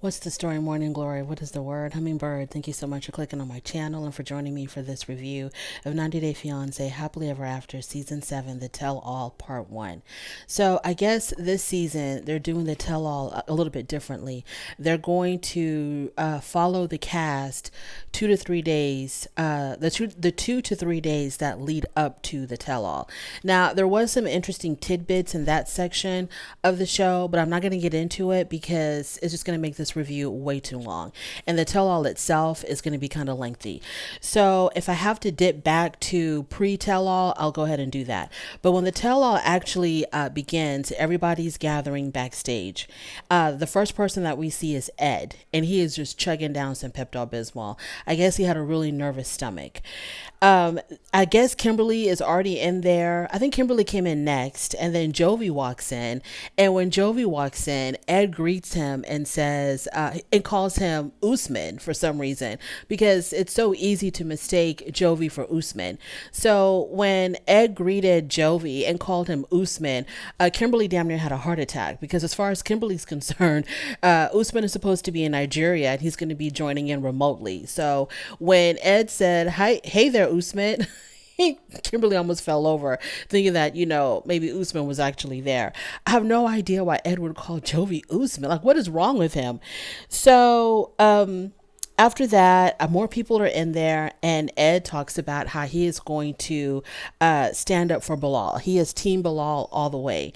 What's the story, Morning Glory? What is the word? Hummingbird. Thank you so much for clicking on my channel and for joining me for this review of 90 Day Fiancé Happily Ever After Season 7, The Tell All Part 1. So, I guess this season they're doing the tell all a little bit differently. They're going to follow the cast 2 to 3 days, the 2 to 3 days that lead up to the tell all. Now, there was some interesting tidbits in that section of the show, but I'm not going to get into it because it's just going to make this review way too long. And the tell all itself is going to be kind of lengthy. So if I have to dip back to pre tell all, I'll go ahead and do that. But when the tell all actually begins, everybody's gathering backstage. The first person that we see is Ed, and he is just chugging down some Pepto Bismol. I guess he had a really nervous stomach. I guess Kimberly is already in there. I think Kimberly came in next, and then Jovi walks in. And when Jovi walks in, Ed greets him and says, and calls him Usman for some reason, because it's so easy to mistake Jovi for Usman. So when Ed greeted Jovi and called him Usman, Kimberly damn near had a heart attack, because as far as Kimberly's concerned, Usman is supposed to be in Nigeria and he's going to be joining in remotely. So when Ed said, "Hi, hey there, Usman," Kimberly almost fell over, thinking that, maybe Usman was actually there. I have no idea why Ed would call Jovi Usman. Like, what is wrong with him? So, after that, more people are in there, and Ed talks about how he is going to stand up for Bilal. He is Team Bilal all the way.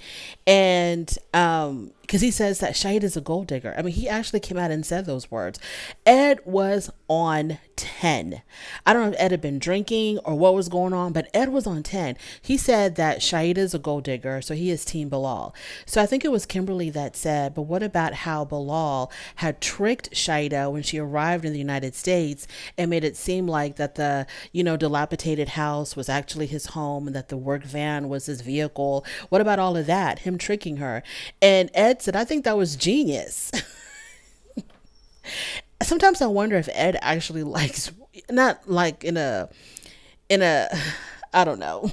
And because he says that Shahid is a gold digger. I mean, he actually came out and said those words. Ed was on 10. I don't know if Ed had been drinking or what was going on, but Ed was on 10. He said that Shahid is a gold digger, so he is Team Bilal. So I think it was Kimberly that said, but what about how Bilal had tricked Shahida when she arrived in the United States and made it seem like that the, dilapidated house was actually his home and that the work van was his vehicle? What about all of that? Him tricking her. And Ed said, I think that was genius. Sometimes I wonder if Ed actually likes, not like in a, I don't know.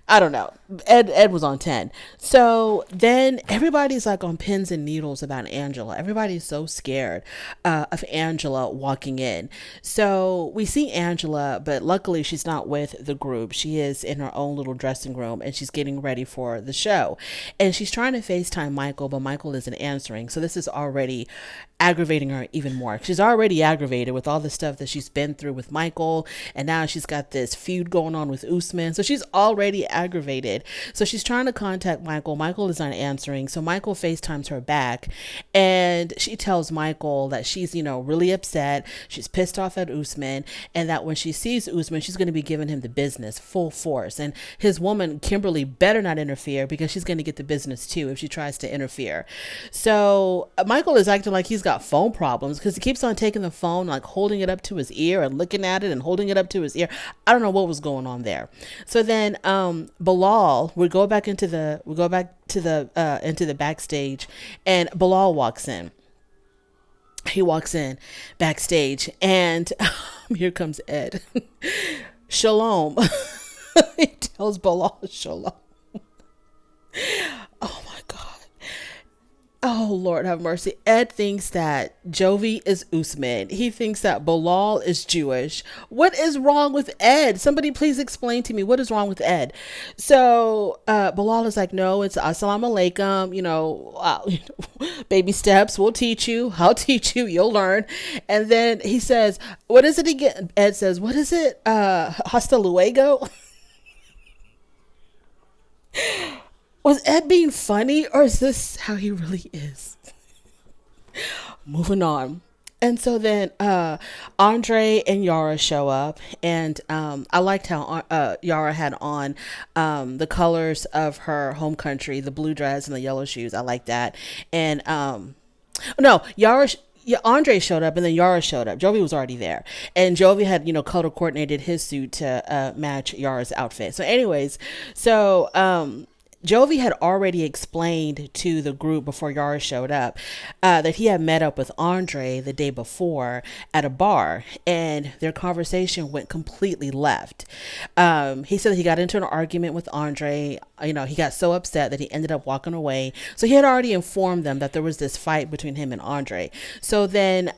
I don't know. Ed was on 10. So then everybody's like on pins and needles about Angela. Everybody's so scared of Angela walking in. So we see Angela, but luckily she's not with the group. She is in her own little dressing room and she's getting ready for the show. And she's trying to FaceTime Michael, but Michael isn't answering. So this is already aggravating her even more. She's already aggravated with all the stuff that she's been through with Michael, and now she's got this feud going on with Usman. So she's already aggravated. So she's trying to contact Michael. Michael is not answering. So Michael FaceTimes her back, and she tells Michael that she's, really upset. She's pissed off at Usman, and that when she sees Usman, she's going to be giving him the business full force. And his woman, Kimberly, better not interfere, because she's going to get the business too if she tries to interfere. So Michael is acting like he's got phone problems, because he keeps on taking the phone, like holding it up to his ear and looking at it and holding it up to his ear. I don't know what was going on there. So then Bilal, we go back into the backstage, and Bilal walks in. He walks in backstage, and here comes Ed. Shalom. He tells Bilal shalom. Oh my God. Oh, Lord have mercy. Ed thinks that Jovi is Usman. He thinks that Bilal is Jewish. What is wrong with Ed? Somebody please explain to me what is wrong with Ed. So Bilal is like, no, it's assalamu alaikum. Baby steps. We'll teach you. I'll teach you. You'll learn. And then he says, what is it again? Ed says, what is it? Hasta luego? Was Ed being funny, or is this how he really is? Moving on. And so then Andre and Yara show up, and I liked how Yara had on the colors of her home country, the blue dress and the yellow shoes. I like that. And no, Andre showed up, and then Yara showed up. Jovi was already there, and Jovi had color coordinated his suit to match Yara's outfit. So anyways, Jovi had already explained to the group before Yara showed up that he had met up with Andre the day before at a bar, and their conversation went completely left. He said that he got into an argument with Andre. He got so upset that he ended up walking away. So he had already informed them that there was this fight between him and Andre. So then,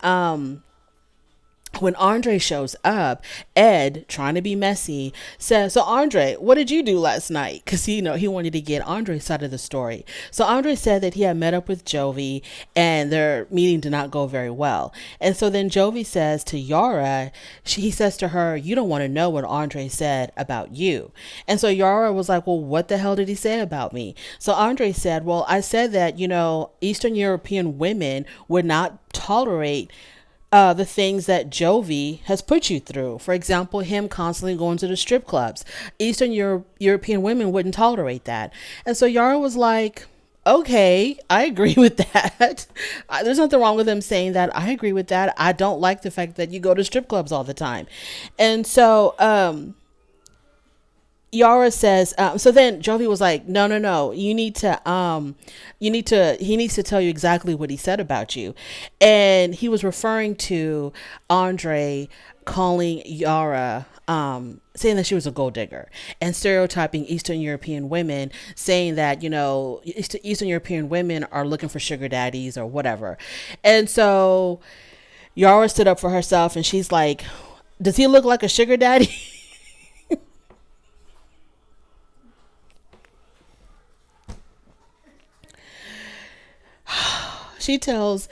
when Andre shows up, Ed, trying to be messy, says, "So Andre, what did you do last night?" Because he wanted to get Andre's side of the story. So Andre said that he had met up with Jovi and their meeting did not go very well. And so then Jovi says to Yara, he says to her, "You don't want to know what Andre said about you." And so Yara was like, "Well, what the hell did he say about me?" So Andre said, "Well, I said that, Eastern European women would not tolerate the things that Jovi has put you through. For example, him constantly going to the strip clubs. Eastern European women wouldn't tolerate that." And so Yara was like, "Okay, I agree with that." There's nothing wrong with him saying that. I agree with that. I don't like the fact that you go to strip clubs all the time. And so, Yara says, so then Jovi was like, no, he needs to tell you exactly what he said about you. And he was referring to Andre calling Yara, saying that she was a gold digger and stereotyping Eastern European women, saying that, Eastern European women are looking for sugar daddies or whatever. And so Yara stood up for herself and she's like, "Does he look like a sugar daddy?" She tells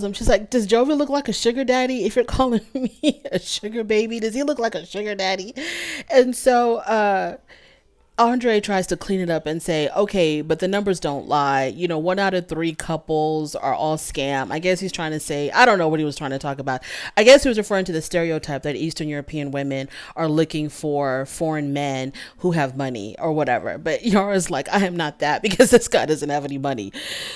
him, she's like, "Does Jovi look like a sugar daddy? If you're calling me a sugar baby, does he look like a sugar daddy?" And so Andre tries to clean it up and say, "Okay, but the numbers don't lie. 1 out of 3 couples are all scam." I guess he's trying to say, I don't know what he was trying to talk about. I guess he was referring to the stereotype that Eastern European women are looking for foreign men who have money or whatever. But Yara's like, "I am not that," because this guy doesn't have any money.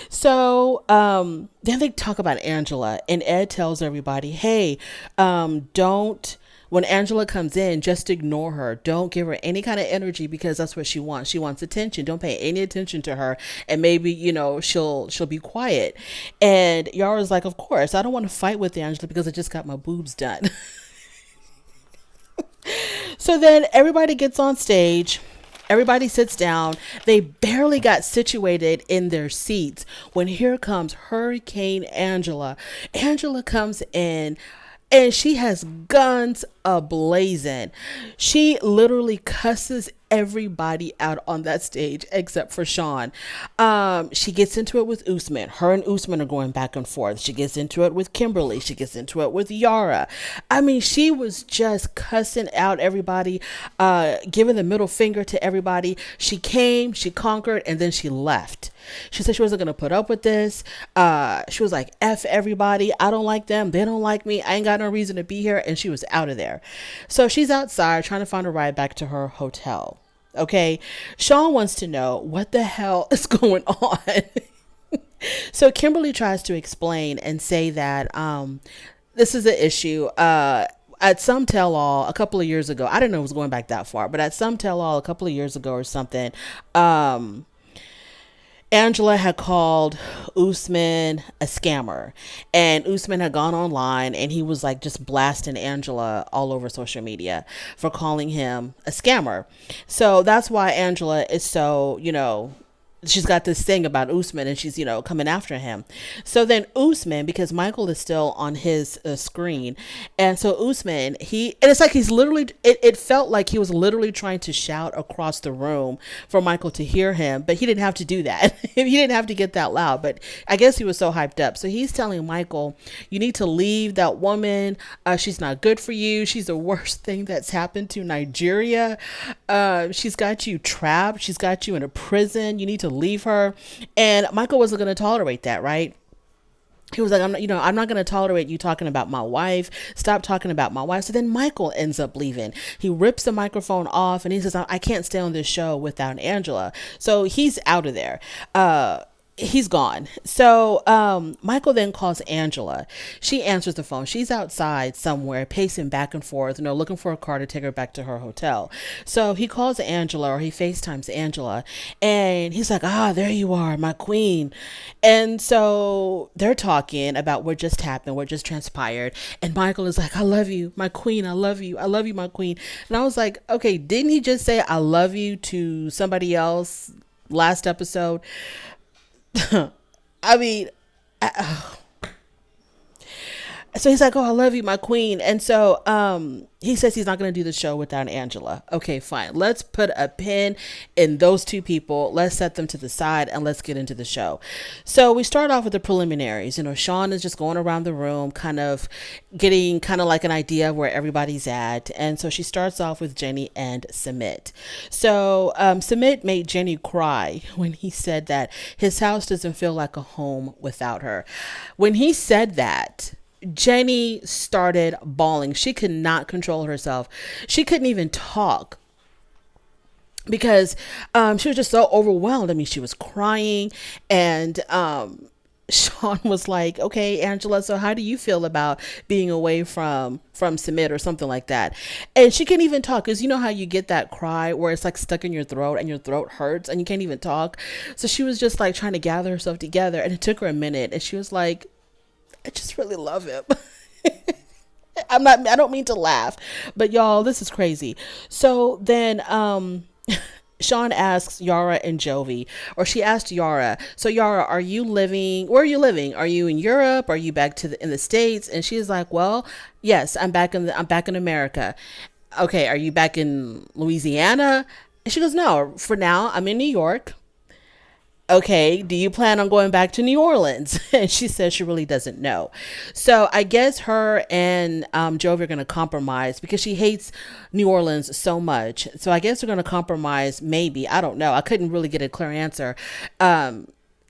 So then they talk about Angela, and Ed tells everybody, "Hey, don't." When Angela comes in, just ignore her. Don't give her any kind of energy because that's what she wants. She wants attention. Don't pay any attention to her. And maybe, she'll be quiet. And Yara's like, "Of course, I don't want to fight with Angela because I just got my boobs done." So then everybody gets on stage. Everybody sits down. They barely got situated in their seats when here comes Hurricane Angela. Angela comes in and she has guns ablazing. She literally cusses everybody out on that stage except for Sean. She gets into it with Usman. Her and Usman are going back and forth. She gets into it with Kimberly. She gets into it with Yara. I mean, she was just cussing out everybody, giving the middle finger to everybody. She came, she conquered, and then she left. She said she wasn't going to put up with this. She was like, "F everybody. I don't like them. They don't like me. I ain't got no reason to be here." And she was out of there. So she's outside trying to find a ride back to her hotel. Okay. Sean wants to know what the hell is going on. So Kimberly tries to explain and say that this is an issue. At some tell-all a couple of years ago, I didn't know it was going back that far, but at some tell-all a couple of years ago or something, Angela had called Usman a scammer, and Usman had gone online and he was like just blasting Angela all over social media for calling him a scammer. So that's why Angela is so, she's got this thing about Usman and she's, coming after him. So then Usman, because Michael is still on his screen. And so Usman, and it's like he's literally, it felt like he was literally trying to shout across the room for Michael to hear him, but he didn't have to do that. He didn't have to get that loud, but I guess he was so hyped up. So he's telling Michael, "You need to leave that woman. She's not good for you. She's the worst thing that's happened to Nigeria. She's got you trapped. She's got you in a prison. You need to leave her." And Michael wasn't going to tolerate that, right? He was like, I'm not going to tolerate you talking about my wife. Stop talking about my wife. So then Michael ends up leaving. He rips the microphone off and he says, "I can't stay on this show without Angela." So he's out of there. he's gone. So Michael then calls Angela. She answers the phone. She's outside somewhere, pacing back and forth, looking for a car to take her back to her hotel. So he calls Angela, or he FaceTimes Angela, and he's like, "Ah, there you are, my queen." And so they're talking about what just happened, what just transpired. And Michael is like, "I love you, my queen. I love you. I love you, my queen." And I was like, okay, didn't he just say "I love you" to somebody else last episode? I mean, so he's like, "Oh, I love you, my queen." And so he says he's not going to do the show without Angela. Okay, fine. Let's put a pin in those two people. Let's set them to the side and let's get into the show. So we start off with the preliminaries. Sean is just going around the room, kind of getting kind of like an idea of where everybody's at. And so she starts off with Jenny and Sumit. So Sumit made Jenny cry when he said that his house doesn't feel like a home without her. When he said that, Jenny started bawling. She could not control herself. She couldn't even talk because she was just so overwhelmed. I mean, she was crying, and Sean was like, "Okay, Angela, so how do you feel about being away from Sumit," or something like that? And she can't even talk, because you know how you get that cry where it's like stuck in your throat and your throat hurts and you can't even talk. So she was just like trying to gather herself together, and it took her a minute, and she was like, "I just really love him." I don't mean to laugh, but y'all, this is crazy. So then Sean asks Yara and Jovi, or she asked Yara, "So Yara, where are you living? Are you in Europe? Are you back in the States?" And she's like, "Well, yes, I'm back in America." "Okay, are you back in Louisiana?" And she goes, "No, for now I'm in New York." "Okay, do you plan on going back to New Orleans?" And she says she really doesn't know. So I guess her and Jovi are going to compromise, because she hates New Orleans so much. So I guess they're going to compromise, maybe. I don't know. I couldn't really get a clear answer.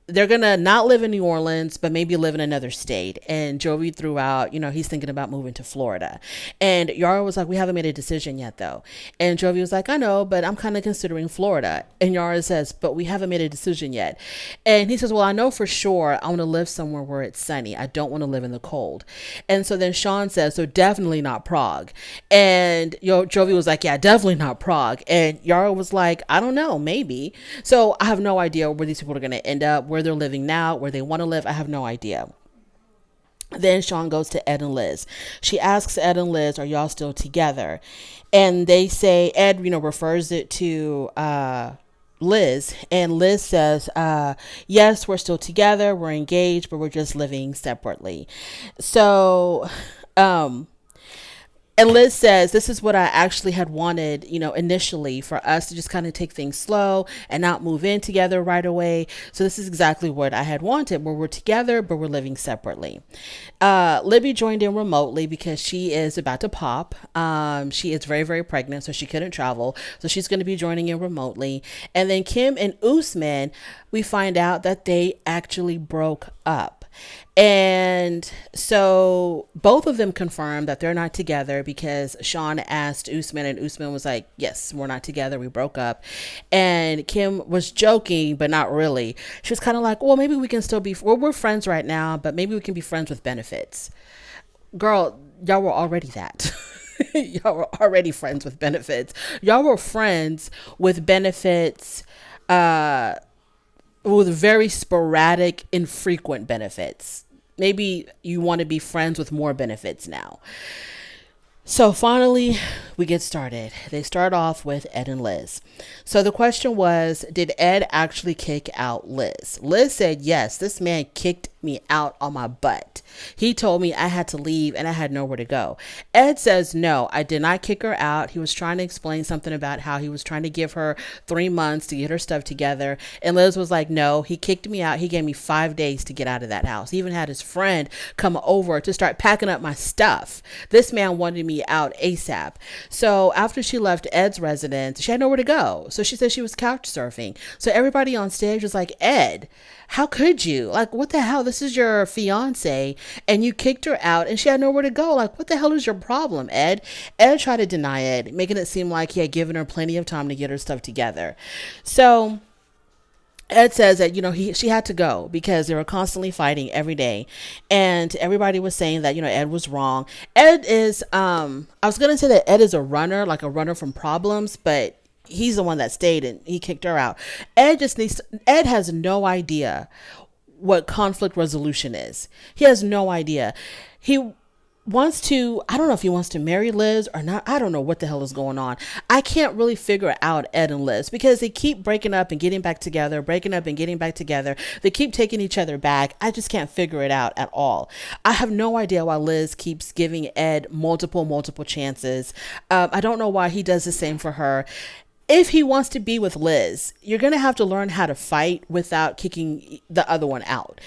They're gonna not live in New Orleans, but maybe live in another state. And Jovi threw out, he's thinking about moving to Florida. And Yara was like, "We haven't made a decision yet, though." And Jovi was like, "I know, but I'm kind of considering Florida." And Yara says, "But we haven't made a decision yet." And he says, "Well, I know for sure I want to live somewhere where it's sunny. I don't want to live in the cold." And so then Sean says, "So definitely not Prague." And Jovi was like, "Yeah, definitely not Prague." And Yara was like, "I don't know, maybe." So I have no idea where these people are going to end up, where they're living now, where they want to live. I have no idea. Then Sean goes to Ed and Liz. She asks Ed and Liz, "Are y'all still together?" And they say, Ed, refers it to Liz. And Liz says, "Yes, we're still together. We're engaged, but we're just living separately." So, and Liz says, "This is what I actually had wanted, initially, for us to just kind of take things slow and not move in together right away. So this is exactly what I had wanted, where we're together, but we're living separately." Libby joined in remotely because she is about to pop. She is very, very pregnant, so she couldn't travel. So she's going to be joining in remotely. And then Kim and Usman, we find out that they actually broke up. And so both of them confirmed that they're not together, because Sean asked Usman, and Usman was like, "Yes, we're not together. We broke up." And Kim was joking, but not really. She was kind of like, "Well, maybe we can still be, we're friends right now, but maybe we can be friends with benefits." Girl, y'all were already that. Y'all were already friends with benefits. Y'all were friends with benefits, with very sporadic, infrequent benefits. Maybe you want to be friends with more benefits now. So finally, we get started. They start off with Ed and Liz. So the question was, did Ed actually kick out Liz? Liz said, "Yes, this man kicked me out on my butt. He told me I had to leave and I had nowhere to go." Ed says, "No, I did not kick her out. He was trying to explain something about how he was trying to give her 3 months to get her stuff together." And Liz was like, "No, he kicked me out. He gave me 5 days to get out of that house. He even had his friend come over to start packing up my stuff. This man wanted me out ASAP." So after she left Ed's residence, she had nowhere to go. So she said she was couch surfing. So everybody on stage was like, "Ed, how could you? Like, what the hell? This is your fiance, and you kicked her out, and she had nowhere to go. Like, what the hell is your problem, Ed?" Ed tried to deny it, making it seem like he had given her plenty of time to get her stuff together. So Ed says that she had to go because they were constantly fighting every day, and everybody was saying that Ed was wrong. Ed is I was gonna say that Ed is a runner, like a runner from problems, but he's the one that stayed and he kicked her out. Ed has no idea what conflict resolution is. He has no idea. He wants to, I don't know if he wants to marry Liz or not. I don't know what the hell is going on. I can't really figure out Ed and Liz because they keep breaking up and getting back together, breaking up and getting back together. They keep taking each other back. I just can't figure it out at all. I have no idea why Liz keeps giving Ed multiple chances. I don't know why he does the same for her. If he wants to be with Liz, you're going to have to learn how to fight without kicking the other one out.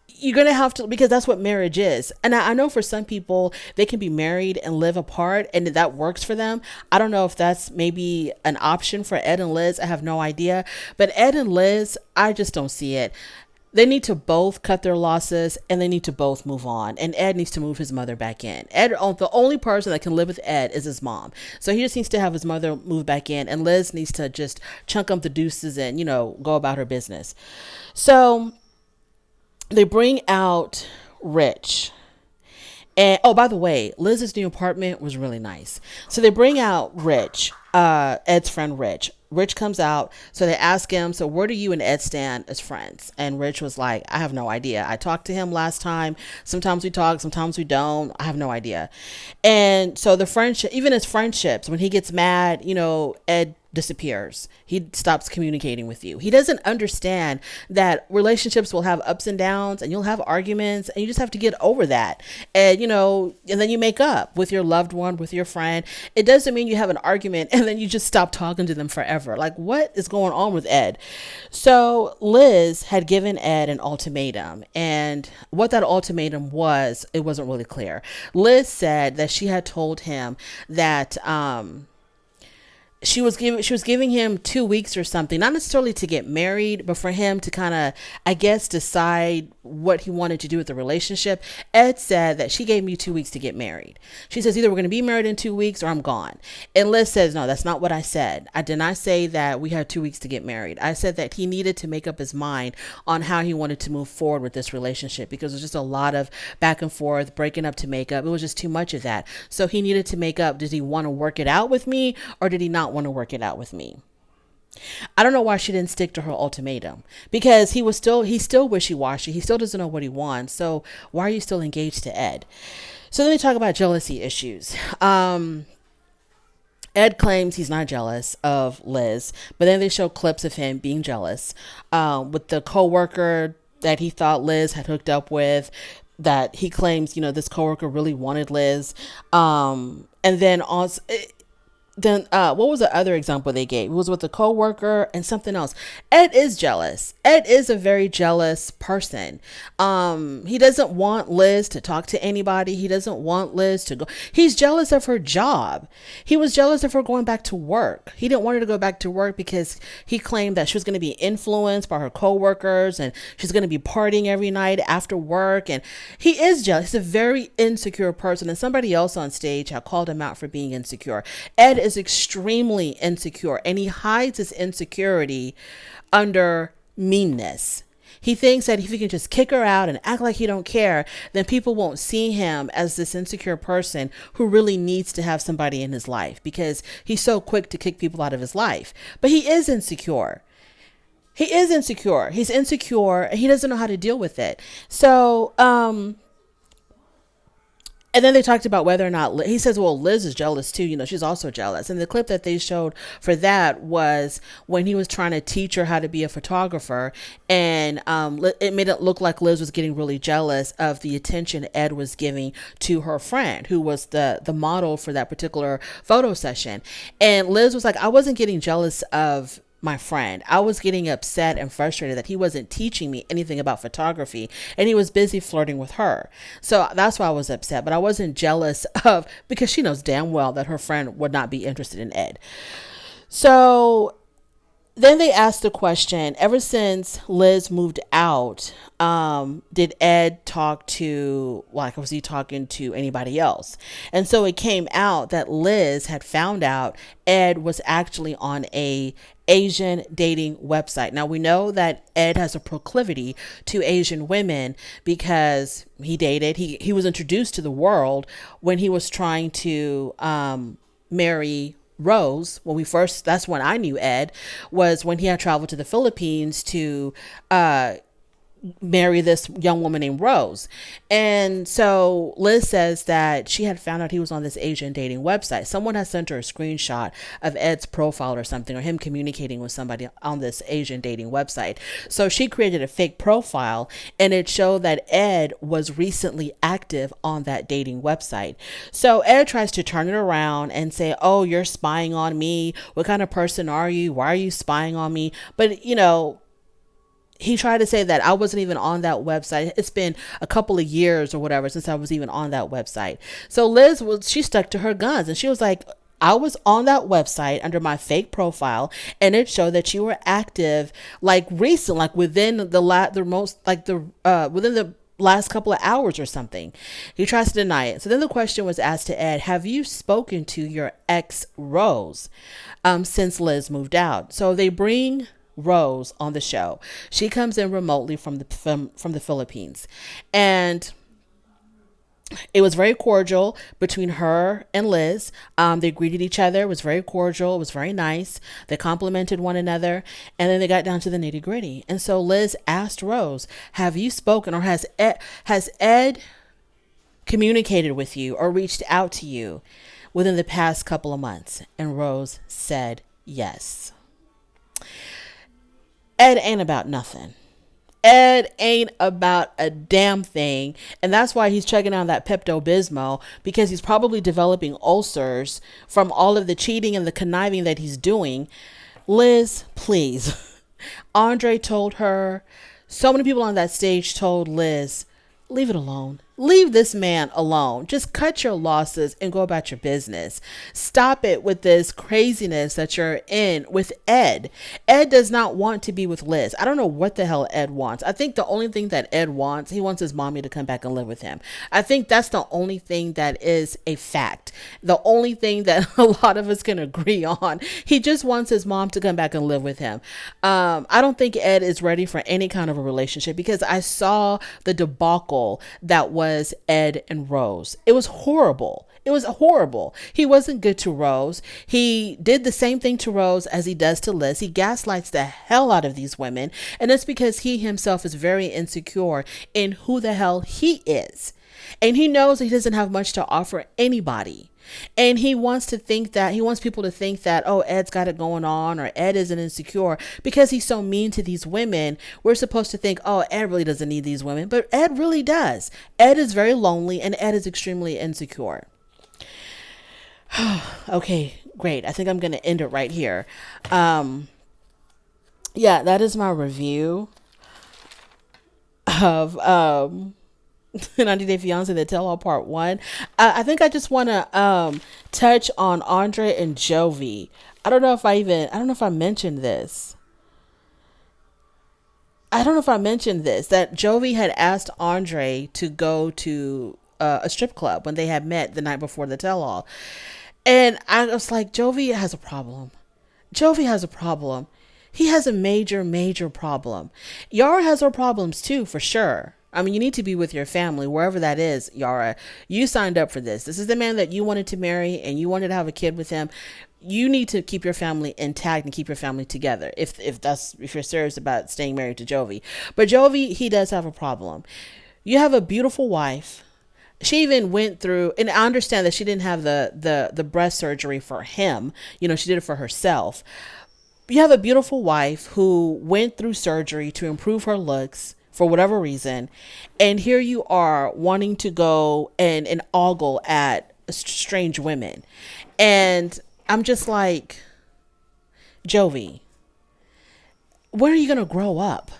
You're going to have to, because that's what marriage is. And I know for some people, they can be married and live apart and that works for them. I don't know if that's maybe an option for Ed and Liz. I have no idea. But Ed and Liz, I just don't see it. They need to both cut their losses and they need to both move on. And Ed needs to move his mother back in. The only person that can live with Ed is his mom. So he just needs to have his mother move back in. And Liz needs to just chunk up the deuces and, go about her business. So they bring out Rich. And oh, by the way, Liz's new apartment was really nice. So they bring out Rich, Ed's friend Rich. Rich comes out. So they ask him, so where do you and Ed stand as friends? And Rich was like, I have no idea. I talked to him last time. Sometimes we talk, sometimes we don't. I have no idea. And so the friendship, even his friendships, when he gets mad, Ed disappears. He stops communicating with you. He doesn't understand that relationships will have ups and downs and you'll have arguments and you just have to get over that. And, and then you make up with your loved one, with your friend. It doesn't mean you have an argument and then you just stop talking to them forever. Like, what is going on with Ed? So Liz had given Ed an ultimatum, and what that ultimatum was, it wasn't really clear. Liz said that she had told him that, she was giving him 2 weeks or something, not necessarily to get married, but for him to kind of, I guess, decide what he wanted to do with the relationship. Ed said that she gave me 2 weeks to get married. She says either we're going to be married in 2 weeks or I'm gone. And Liz says, no, that's not what I said. I did not say that we had 2 weeks to get married. I said that he needed to make up his mind on how he wanted to move forward with this relationship because there's just a lot of back and forth, breaking up to make up. It was just too much of that. So he needed to make up. Did he want to work it out with me or did he not want to work it out with me? I don't know why she didn't stick to her ultimatum because he's still wishy-washy. He still doesn't know what he wants. So why are you still engaged to Ed? So let me talk about jealousy issues. Ed claims he's not jealous of Liz, but then they show clips of him being jealous with the coworker that he thought Liz had hooked up with, that he claims, this coworker really wanted Liz. And then also, what was the other example they gave? It was with a coworker and something else. Ed is jealous. Ed is a very jealous person. He doesn't want Liz to talk to anybody. He doesn't want Liz to go. He's jealous of her job. He was jealous of her going back to work. He didn't want her to go back to work because he claimed that she was going to be influenced by her coworkers and she's going to be partying every night after work. And he is jealous. He's a very insecure person. And somebody else on stage had called him out for being insecure. Ed is extremely insecure and he hides his insecurity under meanness. He thinks that if he can just kick her out and act like he don't care, then people won't see him as this insecure person who really needs to have somebody in his life because he's so quick to kick people out of his life. But he is insecure. He's insecure and he doesn't know how to deal with it. So, and then they talked about whether or not he says, well, Liz is jealous too. She's also jealous. And the clip that they showed for that was when he was trying to teach her how to be a photographer. And it made it look like Liz was getting really jealous of the attention Ed was giving to her friend, who was the model for that particular photo session. And Liz was like, I wasn't getting jealous of my friend. I was getting upset and frustrated that he wasn't teaching me anything about photography and he was busy flirting with her. So that's why I was upset, but I wasn't jealous of, because she knows damn well that her friend would not be interested in Ed. So Then they asked the question, ever since Liz moved out, did Ed talk to, like, was he talking to anybody else? And so it came out that Liz had found out Ed was actually on a Asian dating website. Now we know that Ed has a proclivity to Asian women because he was introduced to the world when he was trying to marry Rose. When we first, that's when I knew Ed, was when he had traveled to the Philippines to marry this young woman named Rose. And so Liz says that she had found out he was on this Asian dating website. Someone had sent her a screenshot of Ed's profile or something, or him communicating with somebody on this Asian dating website. So she created a fake profile, and it showed that Ed was recently active on that dating website. So Ed tries to turn it around and say, oh, you're spying on me. What kind of person are you? Why are you spying on me? But, he tried to say that I wasn't even on that website. It's been a couple of years or whatever since I was even on that website. So she stuck to her guns, and she was like, I was on that website under my fake profile, and it showed that you were active like recent, like within the within the last couple of hours or something. He tries to deny it. So then the question was asked to Ed, have you spoken to your ex Rose since Liz moved out? So they bring Rose on the show. She comes in remotely from the Philippines, and it was very cordial between her and Liz. They greeted each other. It was very cordial. It was very nice. They complimented one another, and then they got down to the nitty gritty. And so Liz asked Rose, have you spoken, or has Ed communicated with you or reached out to you within the past couple of months? And Rose said yes. Ed ain't about nothing. Ed ain't about a damn thing. And that's why he's chugging down that Pepto-Bismol, because he's probably developing ulcers from all of the cheating and the conniving that he's doing. Liz, please. Andre told her, so many people on that stage told Liz, leave it alone. Leave this man alone. Just cut your losses and go about your business. Stop it with this craziness that you're in with Ed. Ed does not want to be with Liz. I don't know what the hell Ed wants. I think the only thing that Ed wants, he wants his mommy to come back and live with him. I think that's the only thing that is a fact. The only thing that a lot of us can agree on. He just wants his mom to come back and live with him. I don't think Ed is ready for any kind of a relationship, because I saw the debacle that was Ed and Rose. It was horrible. It was horrible. He wasn't good to Rose. He did the same thing to Rose as he does to Liz. He gaslights the hell out of these women. And it's because he himself is very insecure in who the hell he is. And he knows he doesn't have much to offer anybody. And he wants people to think that, oh, Ed's got it going on, or Ed isn't insecure because he's so mean to these women. We're supposed to think, oh, Ed really doesn't need these women, but Ed really does. Ed is very lonely, and Ed is extremely insecure. Okay, great. I think I'm going to end it right here. Yeah, that is my review of 90 Day Fiancé, the Tell All Part 1. I think I just want to touch on Andre and Jovi. I don't know if I mentioned this. That Jovi had asked Andre to go to a strip club when they had met the night before the Tell All. And I was like, Jovi has a problem. He has a major, major problem. Yara has her problems too, for sure. I mean, you need to be with your family, wherever that is, Yara. You signed up for this. This is the man that you wanted to marry, and you wanted to have a kid with him. You need to keep your family intact and keep your family together if you're serious about staying married to Jovi. But Jovi, he does have a problem. You have a beautiful wife. She even went through, and I understand that she didn't have the breast surgery for him. She did it for herself. You have a beautiful wife who went through surgery to improve her looks for whatever reason. And here you are wanting to go and ogle at strange women. And I'm just like, Jovi, when are you going to grow up?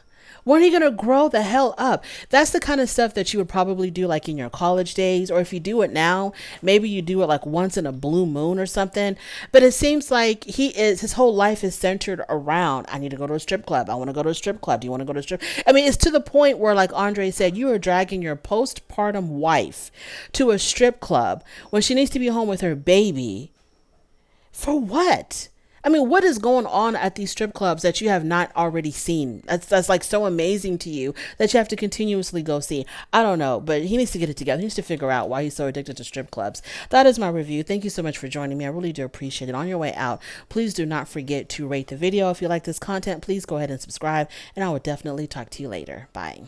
When are you going to grow the hell up? That's the kind of stuff that you would probably do like in your college days, or if you do it now, maybe you do it like once in a blue moon or something. But it seems like his whole life is centered around, I need to go to a strip club. I want to go to a strip club. Do you want to go to a strip? I mean, it's to the point where, like Andre said, you are dragging your postpartum wife to a strip club when she needs to be home with her baby. For what? I mean, what is going on at these strip clubs that you have not already seen? That's like so amazing to you that you have to continuously go see. I don't know, but he needs to get it together. He needs to figure out why he's so addicted to strip clubs. That is my review. Thank you so much for joining me. I really do appreciate it. On your way out, please do not forget to rate the video. If you like this content, please go ahead and subscribe, and I will definitely talk to you later. Bye.